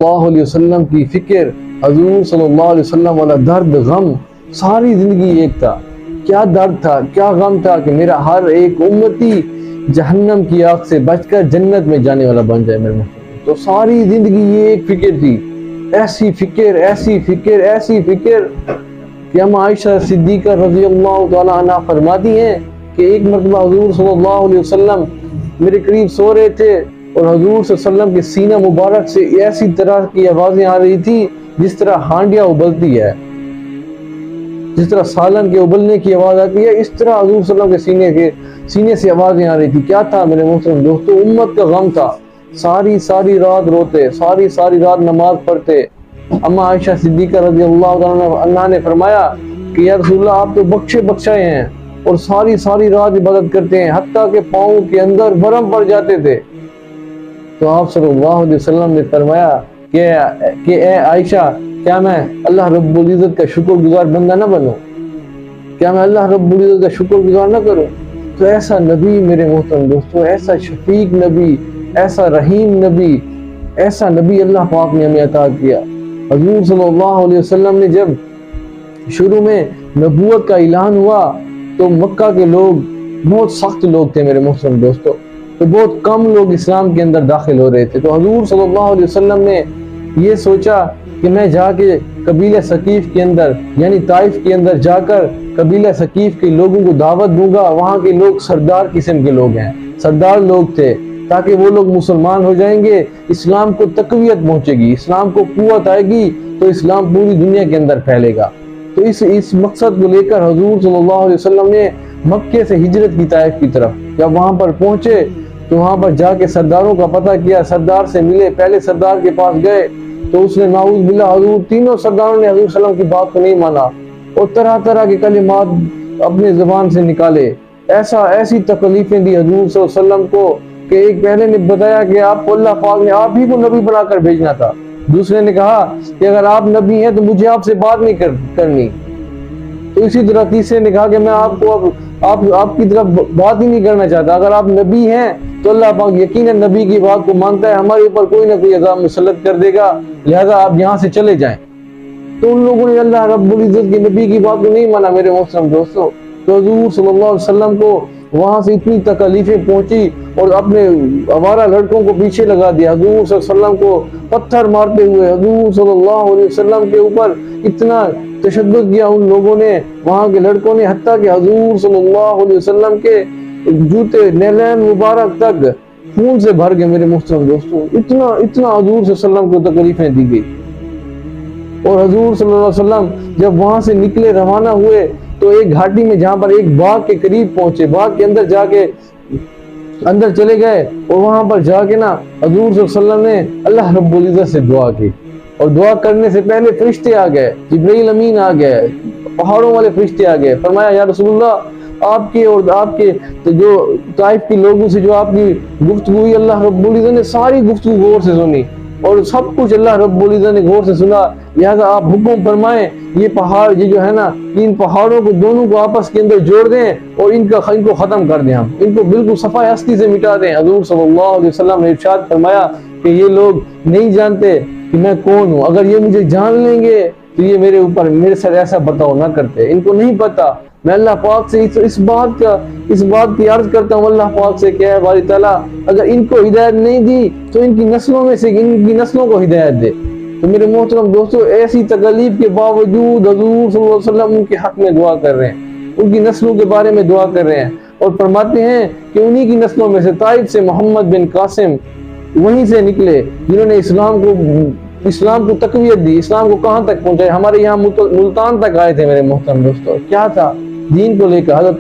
اللہ علیہ وسلم کی فکر، حضور صلی اللہ علیہ وسلم والا درد غم، ساری زندگی ایک تھا۔ کیا درد تھا، کیا غم تھا کہ میرا ہر ایک امتی جہنم کی آگ سے بچ کر جنت میں جانے والا بن جائے میرے محترم۔ تو ساری زندگی یہ ایک فکر تھی، ایسی فکر ایسی فکر ایسی فکر کہ ہم عائشہ صدیقہ رضی اللہ تعالیٰ عنہ فرماتی ہیں کہ ایک مرتبہ حضور صلی اللہ علیہ وسلم میرے قریب سو رہے تھے اور حضور صلی اللہ علیہ وسلم کے سینہ مبارک سے ایسی طرح کی آوازیں آ رہی تھی جس طرح ہانڈیاں ابلتی ہے، جس طرح سالن کے ابلنے کی آواز آتی ہے، اس طرح حضور صلی اللہ علیہ وسلم کے سینے سے آوازیں آ رہی تھی۔ کیا تھا میرے محترم دوستو؟ امت کا غم تھا۔ ساری رات روتے، ساری رات نماز پڑھتے۔ اما عائشہ صدیقہ رضی اللہ عنہا نے فرمایا کہ یا رسول اللہ آپ تو بخشے بخشائے ہیں اور ساری رات عبادت کرتے ہیں، حتیٰ کہ پاؤں کے اندر ورم پڑ جاتے تھے۔ تو آپ صلی اللہ علیہ وسلم نے فرمایا کہ اے عائشہ، کیا میں اللہ رب العزت کا شکر گزار بندہ نہ بنوں؟ کیا میں اللہ رب العزت کا شکر گزار نہ کروں؟ تو ایسا نبی میرے محترم دوستو، ایسا شفیق نبی، ایسا رحیم نبی، ایسا نبی اللہ پاک نے ہمیں عطا کیا۔ حضور صلی اللہ علیہ وسلم نے جب شروع میں نبوت کا اعلان ہوا تو مکہ کے لوگ بہت سخت لوگ تھے میرے محترم دوستو، تو بہت کم لوگ اسلام کے اندر داخل ہو رہے تھے۔ تو حضور صلی اللہ علیہ وسلم نے یہ سوچا کہ میں جا کے قبیلہ ثقیف کے اندر یعنی طائف کے اندر جا کر قبیلہ ثقیف کے لوگوں کو دعوت دوں گا۔ وہاں کے لوگ سردار قسم کے لوگ ہیں، سردار لوگ تھے، تاکہ وہ لوگ مسلمان ہو جائیں گے، اسلام کو تقویت پہنچے گی، اسلام کو قوت آئے گی تو اسلام پوری دنیا کے اندر پھیلے گا۔ تو اس مقصد کو لے کر حضور صلی اللہ علیہ وسلم نے مکے سے ہجرت کی طائف کی طرف۔ جب وہاں پر پہنچے تو وہاں پر جا کے سرداروں کا پتہ کیا، سردار سے ملے، پہلے سردار کے پاس گئے تو اس نے نعوذ باللہ حضور تینوں سرداروں نے حضور صلی اللہ علیہ وسلم کی بات کو نہیں مانا اور طرح طرح کے کلمات اپنے زبان سے نکالے، ایسی تکلیفیں دی حضور صلی اللہ علیہ وسلم کو کہ ایک پہلے نے بتایا کہ آپ کو اللہ پاک نے آپ ہی کو نبی بنا کر بھیجنا تھا، دوسرے نے کہا کہ اگر آپ نبی ہیں تو مجھے آپ سے بات نہیں کرنی، تو اسی طرح تیسرے نے کہا کہ میں آپ کو آپ کی طرف بات ہی نہیں کرنا چاہتا، اگر آپ نبی ہیں تو اللہ پاک یقیناً نبی کی بات کو مانتا ہے، ہمارے اوپر کوئی نہ کوئی عذاب مسلط کر دے گا، لہذا آپ یہاں سے چلے جائیں۔ تو ان لوگوں نے اللہ رب العزت کے نبی کی بات کو نہیں مانا میرے محترم دوستو۔ تو حضور صلی اللہ علیہ وسلم کو وہاں سے اتنی تکلیفیں پہنچی اور اپنے آوارہ لڑکوں کو پیچھے لگا دیا، حضور صلی اللہ علیہ وسلم کو پتھر مارتے ہوئے حضور صلی اللہ علیہ وسلم کے اوپر اتنا تشدد کیا ان لوگوں نے، وہاں کے لڑکوں نے، حتیٰ کہ حضور صلی اللہ علیہ وسلم کے جوتے نیلین مبارک تک خون سے بھر گئے میرے محترم دوستو۔ اتنا حضور صلی اللہ علیہ وسلم کو تکلیفیں دی گئی۔ اور حضور صلی اللہ علیہ وسلم جب وہاں سے نکلے، روانہ ہوئے تو ایک گھاٹی میں جہاں پر ایک باغ کے قریب پہنچے، باغ کے اندر جا کے اندر چلے گئے اور وہاں پر جا کے نا حضور صلی اللہ علیہ وسلم نے اللہ رب العزت سے دعا کی، اور دعا کرنے سے پہلے فرشتے آ گئے، جبرائیل امین آ گئے، پہاڑوں والے فرشتے آ گئے، فرمایا یا رسول اللہ آپ کے اور آپ کے جو طائف کے لوگوں سے جو آپ کی گفتگو ہوئی، اللہ رب العزت نے ساری گفتگو غور سے سنی اور سب کچھ اللہ رب العزت نے غور سے سنا، لہذا آپ حکم فرمائیں یہ پہاڑ یہ جو ہے نا ان پہاڑوں کو دونوں کو آپس کے اندر جوڑ دیں اور ان کو ختم کر دیں، ہم ان کو بالکل صفائی ہستی سے مٹا دیں۔ حضور صلی اللہ علیہ وسلم نے ارشاد فرمایا کہ یہ لوگ نہیں جانتے کہ میں کون ہوں، اگر یہ مجھے جان لیں گے تو یہ میرے ساتھ ایسا برتاؤ نہ کرتے، ان کو نہیں پتا۔ میں اللہ پاک سے اس بات کی عرض کرتا ہوں اللہ پاک سے کہ اے باری تعالیٰ اگر ان کو ہدایت نہیں دی تو ان کی نسلوں میں سے ان کی نسلوں کو ہدایت دے۔ تو میرے محترم دوستو ایسی تکلیف کے باوجود حضور صلی اللہ علیہ وسلم ان کے حق میں دعا کر رہے ہیں، ان کی نسلوں کے بارے میں دعا کر رہے ہیں اور فرماتے ہیں کہ انہی کی نسلوں میں سے طائف سے محمد بن قاسم وہیں سے نکلے جنہوں نے اسلام کو تقویت دی، اسلام کو کہاں تک پہنچائے، ہمارے یہاں ملتان تک آئے تھے میرے محترم دوستو۔ کیا تھا دین کو لے کر؟ حضرت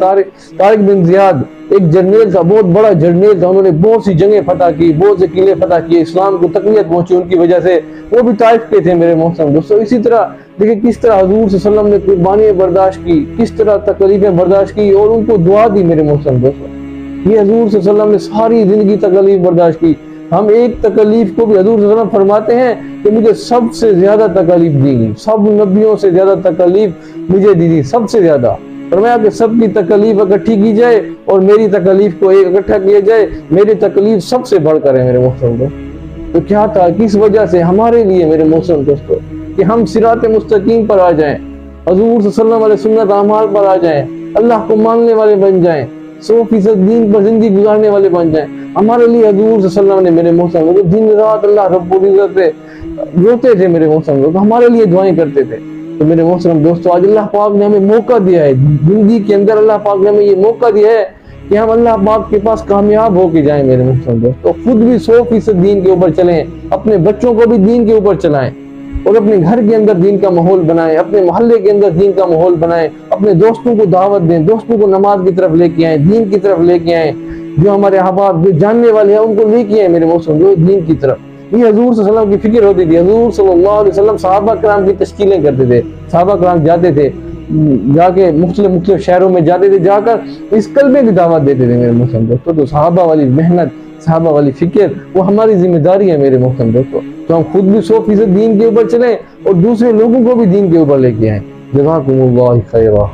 طارق بن زیاد ایک جرنیل تھا، بہت بڑا جرنیل تھا، انہوں نے بہت سی جنگیں فتح کی، بہت سے قلعے فتح کیے، اسلام کو تقویت پہنچی ان کی وجہ سے، وہ بھی طائف کے تھے میرے محترم دوستو۔ اسی طرح دیکھیں کس طرح حضور صلی اللہ علیہ وسلم نے قربانیاں برداشت کی، کس طرح تکلیفیں برداشت کی اور ان کو دعا دی میرے محترم دوستو۔ یہ حضور صلی اللہ علیہ وسلم نے ساری زندگی تکلیف برداشت کی، ہم ایک تکلیف کو بھی حضور صلی اللہ علیہ وسلم فرماتے ہیں کہ مجھے سب سے زیادہ تکلیف دی گئی، سب نبیوں سے زیادہ تکلیف مجھے دی گئی، سب سے زیادہ۔ فرمایا کہ سب کی تکلیف اکٹھی کی جائے اور میری تکلیف کو ایک اکٹھا کیا جائے، میری تکلیف سب سے بڑھ کر ہے میرے محترم۔ تو کیا تھا، کس وجہ سے؟ ہمارے لیے میرے محترم دوستو، کہ ہم صراط مستقیم پر آ جائیں، حضور صلی اللہ علیہ وسلم سنت اعمال پر آ جائیں، اللہ کو ماننے والے بن جائیں، 100% دین پر زندگی گزارنے والے بن جائیں۔ ہمارے لیے حضور صلی اللہ علیہ وسلم نے میرے محترم دوستو دن رات اللہ رب العزت پہ روتے تھے میرے محترم دوستو، ہمارے لیے دعائیں کرتے تھے۔ تو میرے محترم دوستو آج اللہ پاک نے ہمیں موقع دیا ہے، زندگی کے اندر اللہ پاک نے ہمیں یہ موقع دیا ہے کہ ہم اللہ پاک کے پاس کامیاب ہو کے جائیں میرے محترم دوستو، خود بھی 100% دین کے اوپر چلیں، اپنے بچوں کو بھی دین کے اوپر چلائیں، اور اپنے گھر کے اندر دین کا ماحول بنائیں، اپنے محلے کے اندر دین کا ماحول بنائیں، اپنے دوستوں کو دعوت دیں، دوستوں کو نماز کی طرف لے کے آئیں، دین کی طرف لے کے آئیں، جو ہمارے احباب جو جاننے والے ہیں ان کو لے کے آئیں میرے محترم دوستو دین کی طرف۔ یہ حضور صلی اللہ علیہ وسلم کی فکر ہوتی تھی، حضور صلی اللہ علیہ وسلم صحابہ کرام کی تشکیلیں کرتے تھے، صحابہ کرام جاتے تھے، جا کے مختلف شہروں میں جاتے تھے، جا کر اس کلمے کی دعوت دیتے تھے میرے محترم دوستو۔ تو صحابہ والی محنت، صحابہ والی فکر وہ ہماری ذمہ داری ہے میرے محترم دوستو، تو ہم خود بھی 100% دین کے اوپر چلیں اور دوسرے لوگوں کو بھی دین کے اوپر لے کے آئیں۔ جزاکم اللہ خیرہ۔